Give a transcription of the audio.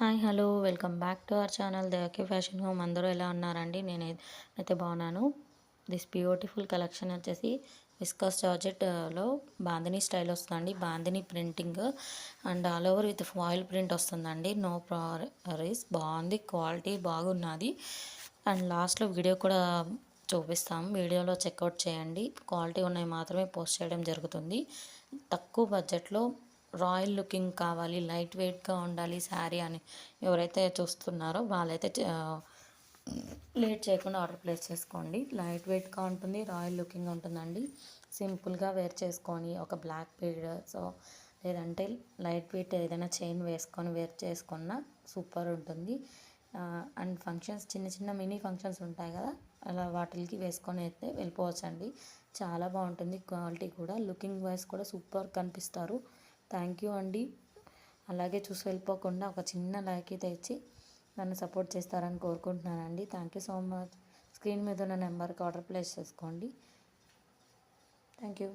Hi hello welcome back to our channel Devaki fashion home. అందరూ ఎలా ఉన్నారండి? నేనైతే బాగున్నాను. దిస్ బ్యూటిఫుల్ కలెక్షన్ వచ్చేసి విస్కస్ జార్జెట్లో బాందిని స్టైల్ వస్తుందండి. Bandhani printing and all over with foil print వస్తుందండి. నో ప్రారీస్, బాగుంది, క్వాలిటీ బాగున్నది. అండ్ లాస్ట్లో వీడియో కూడా చూపిస్తాం, వీడియోలో చెక్అవుట్ చేయండి. క్వాలిటీ ఉన్నవి మాత్రమే పోస్ట్ చేయడం జరుగుతుంది. తక్కువ బడ్జెట్లో రాయల్ లుకింగ్ కావాలి, లైట్ వెయిట్గా ఉండాలి శారీ అని ఎవరైతే చూస్తున్నారో వాళ్ళైతే లేట్ చేయకుండా ఆర్డర్ ప్లేస్ చేసుకోండి. లైట్ వెయిట్గా ఉంటుంది, రాయల్ లుకింగ్ ఉంటుందండి. సింపుల్గా వేర్ చేసుకొని ఒక బ్లాక్ బీడ్ సో లేదంటే లైట్ వెయిట్ ఏదైనా చైన్ వేసుకొని వేర్ చేసుకున్న సూపర్ ఉంటుంది. అండ్ ఫంక్షన్స్, చిన్న చిన్న మినీ ఫంక్షన్స్ ఉంటాయి కదా, అలా వాటికి వేసుకొని అయితే వెళ్ళిపోవచ్చండి. చాలా బాగుంటుంది. క్వాలిటీ కూడా, లుకింగ్ వైజ్ కూడా సూపర్ కనిపిస్తారు. థ్యాంక్ యూ అండి. అలాగే చూసి వెళ్ళిపోకుండా ఒక చిన్న లైక్ అయితే ఇచ్చి నన్ను సపోర్ట్ చేస్తారని కోరుకుంటున్నానండి. Thank you so much. Screen మీద ఉన్న నెంబర్కి ఆర్డర్ ప్లేస్ చేసుకోండి. Thank you.